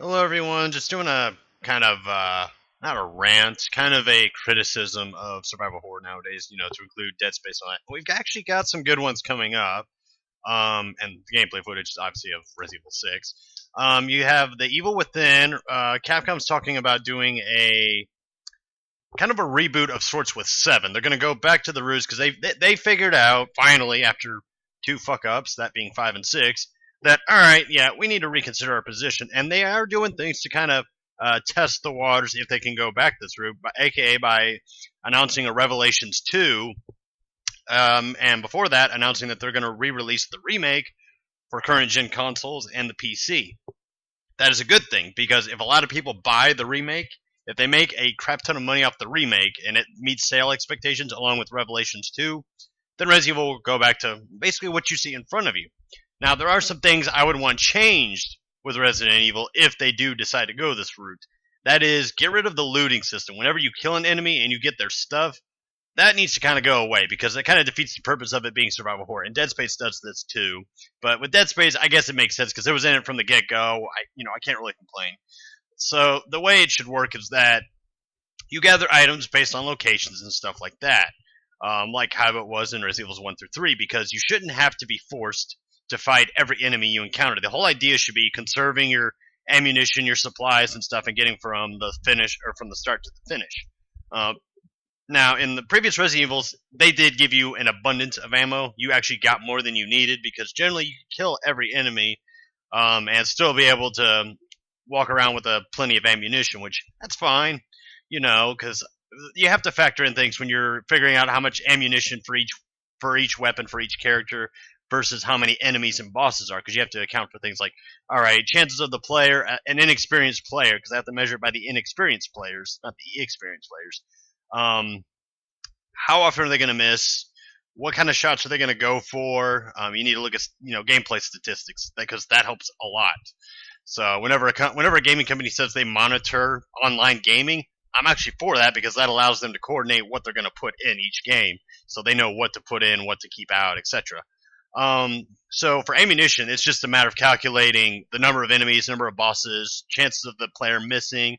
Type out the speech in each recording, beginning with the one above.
Hello, everyone. Just doing a kind of not a rant, kind of a criticism of survival horror nowadays. To include Dead Space on that. We've actually got some good ones coming up. And the gameplay footage is obviously of Resident Evil 6. You have The Evil Within. Capcom's talking about doing a kind of a reboot of sorts with 7. They're going to go back to the roots because they figured out finally after two fuck ups, that being 5 and 6, that all right, yeah, we need to reconsider our position, and they are doing things to kind of test the waters if they can go back this route, aka by announcing a Revelations 2, and before that, announcing that they're going to re-release the remake for current gen consoles and the PC. That is a good thing because if a lot of people buy the remake, if they make a crap ton of money off the remake and it meets sale expectations along with Revelations 2, then Resident Evil will go back to basically what you see in front of you. Now, there are some things I would want changed with Resident Evil if they do decide to go this route. That is, get rid of the looting system. Whenever you kill an enemy and you get their stuff, that needs to kind of go away because it kind of defeats the purpose of it being survival horror. And Dead Space does this too. But with Dead Space, I guess it makes sense because it was in it from the get-go. I can't really complain. So the way it should work is that you gather items based on locations and stuff like that, like how it was in Resident Evil 1 through 3, because you shouldn't have to be forced to fight every enemy you encounter. The whole idea should be conserving your ammunition, your supplies, and stuff, and getting from the finish or from the start to the finish. Now, in the previous Resident Evils, they did give you an abundance of ammo. You actually got more than you needed because generally you could kill every enemy and still be able to walk around with plenty of ammunition, which that's fine, because you have to factor in things when you're figuring out how much ammunition for each weapon for each character versus how many enemies and bosses are, because you have to account for things like, all right, chances of the player, an inexperienced player, because I have to measure it by the inexperienced players, not the experienced players. How often are they going to miss? What kind of shots are they going to go for? You need to look at gameplay statistics because that helps a lot. So whenever a gaming company says they monitor online gaming, I'm actually for that because that allows them to coordinate what they're going to put in each game, so they know what to put in, what to keep out, etc. So for ammunition, it's just a matter of calculating the number of enemies, number of bosses, chances of the player missing,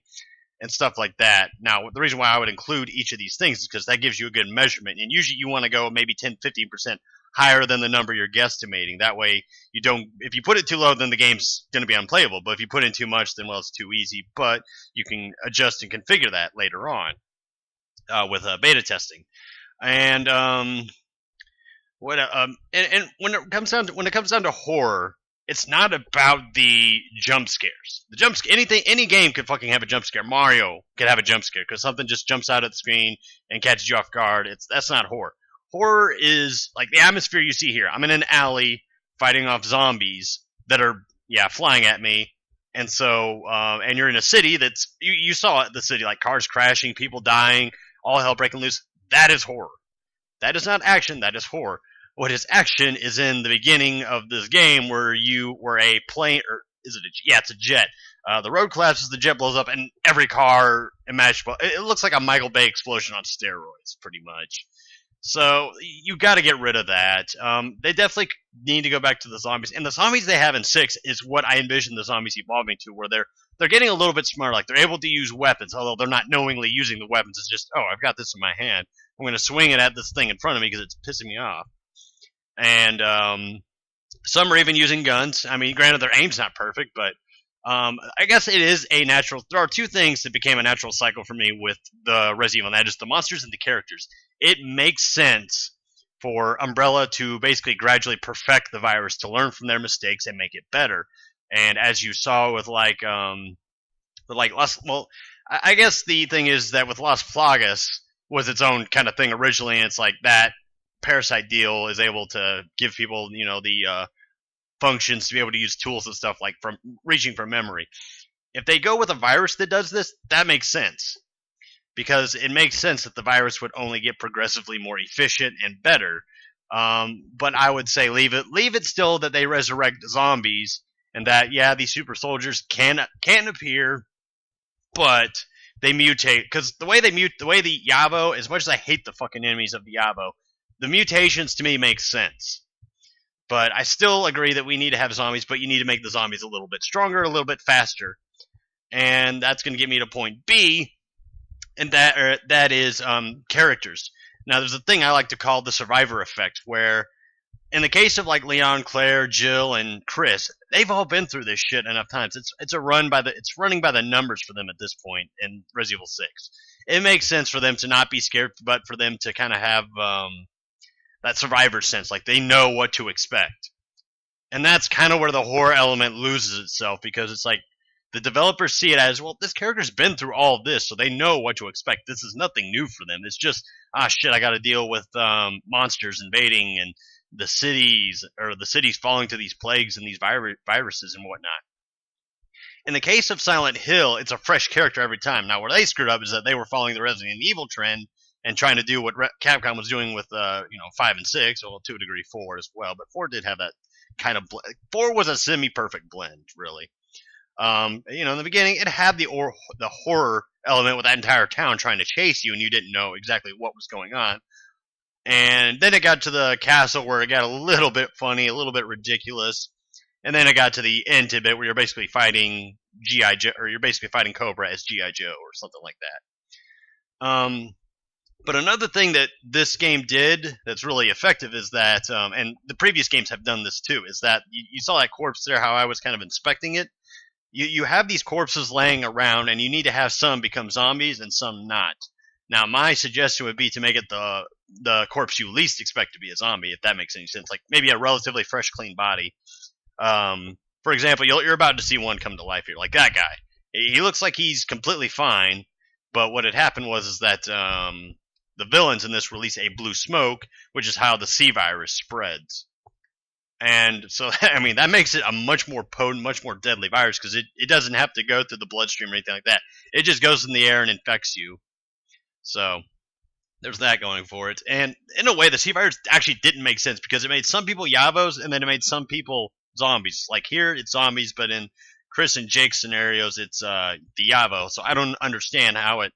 and stuff like that. Now, the reason why I would include each of these things is because that gives you a good measurement, and usually you want to go maybe 10-15% higher than the number you're guesstimating. That way, if you put it too low, then the game's going to be unplayable. But if you put in too much, then, well, it's too easy. But you can adjust and configure that later on with beta testing. And and when it comes down to horror, it's not about the jump scares. Any game could fucking have a jump scare. Mario could have a jump scare because something just jumps out of the screen and catches you off guard. That's not horror. Horror is like the atmosphere you see here. I'm in an alley fighting off zombies that are flying at me, and so and you're in a city that's you saw the city, like cars crashing, people dying, all hell breaking loose. That is horror. That is not action. That is horror. What is action is in the beginning of this game where you were a plane, or is it it's a jet. The road collapses, the jet blows up, and every car imaginable. It looks like a Michael Bay explosion on steroids, pretty much. So you got to get rid of that. They definitely need to go back to the zombies, and the zombies they have in 6 is what I envision the zombies evolving to, where they're getting a little bit smarter. Like they're able to use weapons, although they're not knowingly using the weapons. It's just, oh, I've got this in my hand. I'm going to swing it at this thing in front of me because it's pissing me off. And some are even using guns. I mean, granted, their aim's not perfect, but I guess it is a natural. There are two things that became a natural cycle for me with the Resident Evil, and that is the monsters and the characters. It makes sense for Umbrella to basically gradually perfect the virus, to learn from their mistakes and make it better. And as you saw with I guess the thing is that with Las Plagas was its own kind of thing originally, and it's like that Parasite deal is able to give people, the functions to be able to use tools and stuff like from reaching for memory. If they go with a virus that does this, that makes sense. Because it makes sense that the virus would only get progressively more efficient and better. But I would say leave it still that they resurrect zombies, and that, these super soldiers can appear, but they mutate. Because the way the Yavo, as much as I hate the fucking enemies of the Yavo, the mutations to me make sense. But I still agree that we need to have zombies, but you need to make the zombies a little bit stronger, a little bit faster. and that's going to get me to point B, and that is characters. Now, there's a thing I like to call the survivor effect, where in the case of like Leon, Claire, Jill, and Chris, they've all been through this shit enough times. It's running by the numbers for them at this point in Resident Evil 6. It makes sense for them to not be scared, but for them to kind of have that survivor sense, like they know what to expect. And that's kind of where the horror element loses itself, because it's like the developers see it as, well, this character's been through all of this, so they know what to expect. This is nothing new for them. It's just, shit, I got to deal with monsters invading and the cities falling to these plagues and these viruses and whatnot. In the case of Silent Hill, it's a fresh character every time. Now, where they screwed up is that they were following the Resident Evil trend and trying to do what Capcom was doing with 5 and 6, well, to a degree 4 as well. But 4 did have that kind of 4 was a semi-perfect blend, really. In the beginning, it had the horror element with that entire town trying to chase you, and you didn't know exactly what was going on. And then it got to the castle where it got a little bit funny, a little bit ridiculous. And then it got to the end bit where you're basically fighting G.I. Joe, or you're basically fighting Cobra as G.I. Joe or something like that. But another thing that this game did that's really effective is that, and the previous games have done this too, is that you saw that corpse there, how I was kind of inspecting it. You have these corpses laying around, and you need to have some become zombies and some not. Now, my suggestion would be to make it the corpse you least expect to be a zombie, if that makes any sense. Like maybe a relatively fresh, clean body. For example, you're about to see one come to life here, like that guy. He looks like he's completely fine, but what had happened was that the villains in this release a blue smoke, which is how the C virus spreads. And so, I mean, that makes it a much more potent, much more deadly virus, because it doesn't have to go through the bloodstream or anything like that. It just goes in the air and infects you. So there's that going for it. And in a way, the C virus actually didn't make sense, because it made some people Yavos, and then it made some people zombies. Like here, it's zombies, but in Chris and Jake's scenarios, it's the Yavo. So I don't understand how it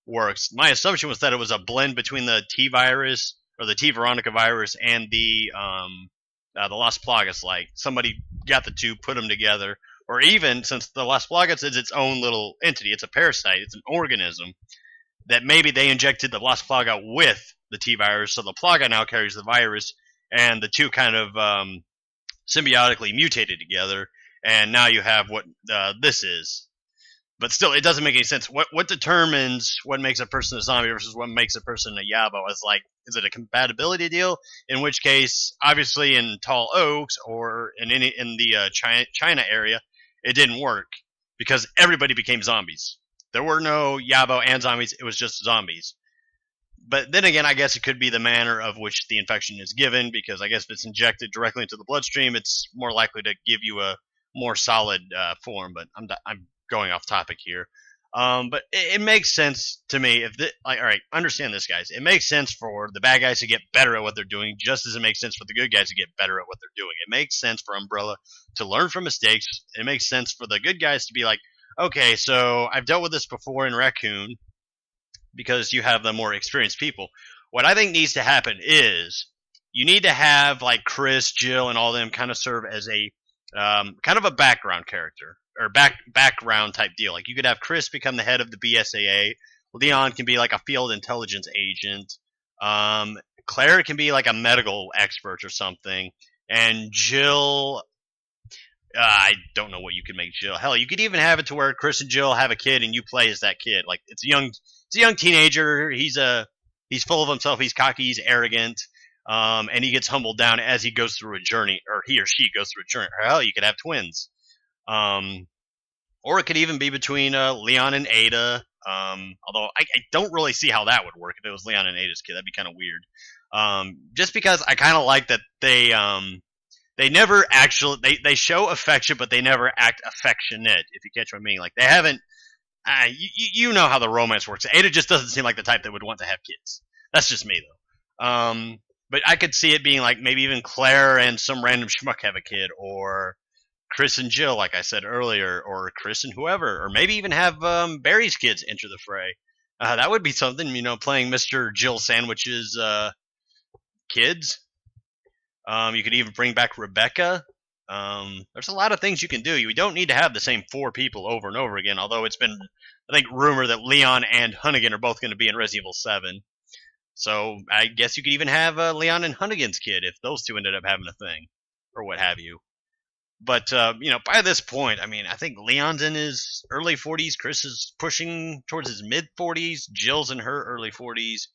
works. My assumption was that it was a blend between the T virus, or the T Veronica virus, and the Las Plagas. Like somebody got the two, put them together, or even since the Las Plagas is its own little entity, it's a parasite, it's an organism, that maybe they injected the Las Plaga with the T virus, so the Plaga now carries the virus, and the two kind of symbiotically mutated together, and now you have what this is. But still, it doesn't make any sense. What determines what makes a person a zombie versus what makes a person a Yabo? Is it a compatibility deal? In which case, obviously in Tall Oaks or in the China area, it didn't work, because everybody became zombies. There were no Yabo and zombies, it was just zombies. But then again, I guess it could be the manner of which the infection is given, because I guess if it's injected directly into the bloodstream, it's more likely to give you a more solid form. But I'm going off topic here. But it makes sense to me. All right, understand this, guys. It makes sense for the bad guys to get better at what they're doing, just as it makes sense for the good guys to get better at what they're doing. It makes sense for Umbrella to learn from mistakes. It makes sense for the good guys to be like, okay, so I've dealt with this before in Raccoon, because you have the more experienced people. What I think needs to happen is you need to have like Chris, Jill, and all them kind of serve as a kind of a background character, or background type deal. Like you could have Chris become the head of the BSAA. Leon can be like a field intelligence agent. Claire can be like a medical expert or something. And Jill, I don't know what you could make Jill. Hell, you could even have it to where Chris and Jill have a kid and you play as that kid. Like it's a young teenager. He's full of himself. He's cocky. He's arrogant. And he gets humbled down as he goes through a journey, or he or she goes through a journey. Or hell, you could have twins. Or it could even be between Leon and Ada. Although I don't really see how that would work if it was Leon and Ada's kid. That'd be kind of weird. Just because I kind of like that they never actually they show affection, but they never act affectionate. If you catch what I mean, like they haven't. You know how the romance works. Ada just doesn't seem like the type that would want to have kids. That's just me though. But I could see it being like maybe even Claire and some random schmuck have a kid, or Chris and Jill, like I said earlier, or Chris and whoever, or maybe even have Barry's kids enter the fray. That would be something, playing Mr. Jill Sandwich's kids. You could even bring back Rebecca. There's a lot of things you can do. You don't need to have the same 4 people over and over again. Although it's been, I think, rumored that Leon and Hunnigan are both going to be in Resident Evil 7. So I guess you could even have Leon and Hunnigan's kid if those two ended up having a thing, or what have you. But by this point, I mean, I think Leon's in his early 40s. Chris is pushing towards his mid 40s. Jill's in her early 40s.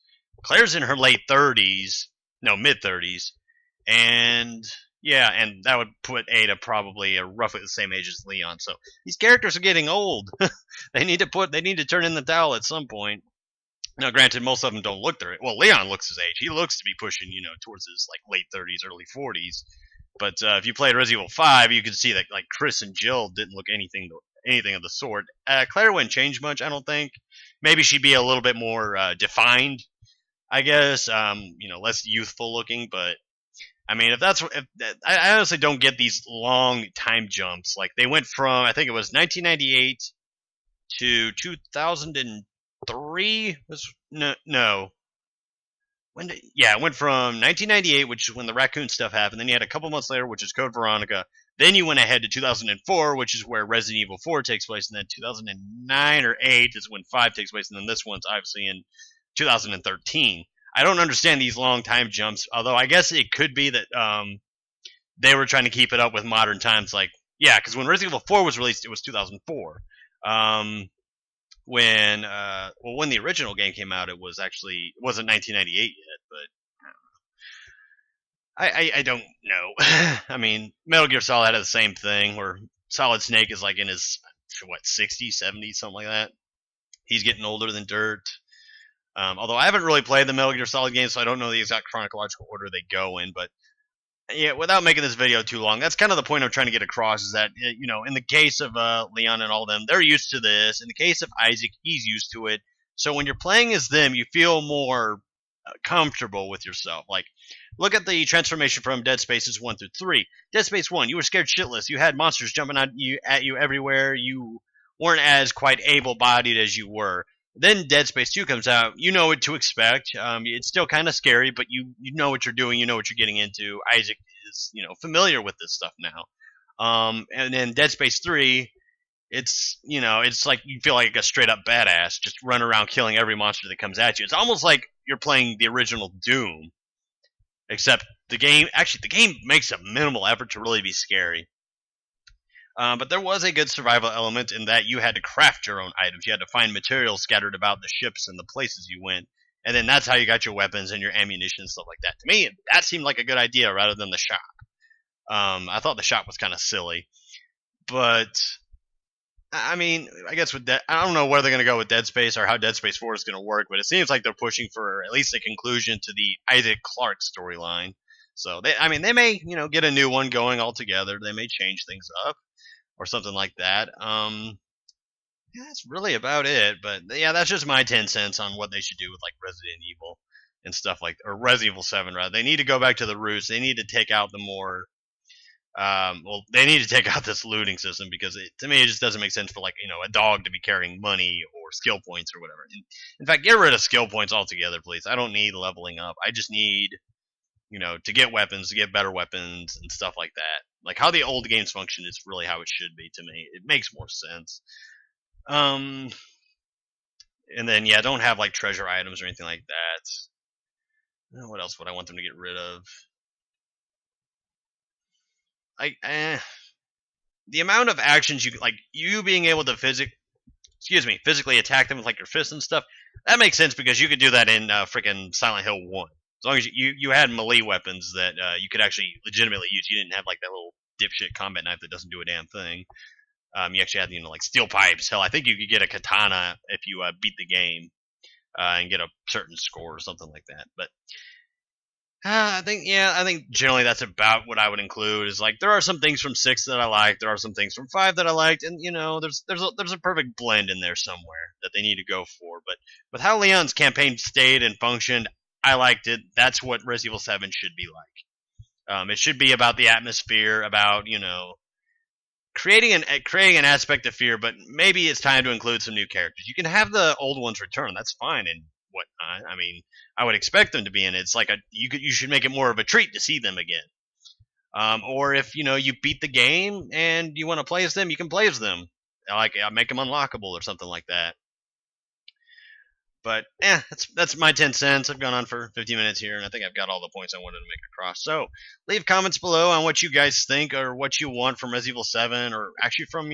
Claire's in her late 30s. No, mid 30s. And yeah, and that would put Ada probably roughly the same age as Leon. So these characters are getting old. They need to turn in the towel at some point. Now, granted, most of them don't look their age. Well, Leon looks his age. He looks to be pushing, towards his like late 30s, early 40s. But if you played Resident Evil 5, you can see that like Chris and Jill didn't look anything of the sort. Claire wouldn't change much, I don't think. Maybe she'd be a little bit more defined, I guess. Less youthful looking. But I mean, I honestly don't get these long time jumps. Like they went from, I think it was 1998 to 2003. No. It went from 1998, which is when the raccoon stuff happened. Then you had a couple months later, which is Code Veronica. Then you went ahead to 2004, which is where Resident Evil 4 takes place. And then 2009 or 8 is when 5 takes place. And then this one's obviously in 2013. I don't understand these long time jumps, although I guess it could be that they were trying to keep it up with modern times. Like, yeah, because when Resident Evil 4 was released, it was 2004. When the original game came out, it wasn't 1998 yet, but I don't know. I mean, Metal Gear Solid had the same thing where Solid Snake is like in his 60s, 70s, something like that. He's getting older than dirt. Although I haven't really played the Metal Gear Solid games, so I don't know the exact chronological order they go in, but yeah, without making this video too long, that's kind of the point I'm trying to get across, is that, in the case of Leon and all them, they're used to this. In the case of Isaac, he's used to it. So when you're playing as them, you feel more comfortable with yourself. Like, look at the transformation from Dead Spaces 1 through 3. Dead Space 1, you were scared shitless. You had monsters jumping at you everywhere. You weren't as quite able-bodied as you were. Then Dead Space 2 comes out. You know what to expect. It's still kind of scary, but you know what you're doing. You know what you're getting into. Isaac is, familiar with this stuff now. And then Dead Space 3, it's like you feel like a straight up badass, just run around killing every monster that comes at you. It's almost like you're playing the original Doom, except the game makes a minimal effort to really be scary. But there was a good survival element in that you had to craft your own items. You had to find materials scattered about the ships and the places you went. And then that's how you got your weapons and your ammunition and stuff like that. To me, that seemed like a good idea rather than the shop. I thought the shop was kind of silly. But, I mean, I guess I don't know where they're going to go with Dead Space or how Dead Space 4 is going to work, but it seems like they're pushing for at least a conclusion to the Isaac Clarke storyline. So, they may, get a new one going altogether. They may change things up or something like that. That's really about it. But yeah, that's just my 10 cents on what they should do with like Resident Evil and stuff or Resident Evil 7 rather. They need to go back to the roots. They need to take out the more they need to take out this looting system, because to me it just doesn't make sense for like, a dog to be carrying money or skill points or whatever. In fact, get rid of skill points altogether, please. I don't need leveling up. I just need to get weapons, to get better weapons and stuff like that. Like how the old games function is really how it should be to me. It makes more sense. And then, yeah, don't have like treasure items or anything like that. What else would I want them to get rid of? The amount of actions you being able to physically attack them with like your fists and stuff, that makes sense because you could do that in freaking Silent Hill 1. As long as you had melee weapons that you could actually legitimately use. You didn't have like that little dipshit combat knife that doesn't do a damn thing. You actually had like steel pipes. Hell, I think you could get a katana if you beat the game and get a certain score or something like that. But I think generally that's about what I would include. Is like there are some things from 6 that I like. There are some things from 5 that I liked, and there's a perfect blend in there somewhere that they need to go for. But with how Leon's campaign stayed and functioned, I liked it. That's what Resident Evil 7 should be like. It should be about the atmosphere, about creating an aspect of fear, but maybe it's time to include some new characters. You can have the old ones return. That's fine and whatnot. I mean, I would expect them to be in it. It's like you should make it more of a treat to see them again. Or if you beat the game and you want to play as them, you can play as them. Like make them unlockable or something like that. But that's my 10 cents. I've gone on for 15 minutes here, and I think I've got all the points I wanted to make across. So leave comments below on what you guys think or what you want from Resident Evil 7, or actually from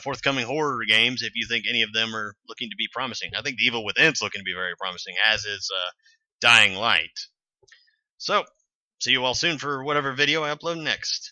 forthcoming horror games, if you think any of them are looking to be promising. I think The Evil Within's looking to be very promising, as is Dying Light. So see you all soon for whatever video I upload next.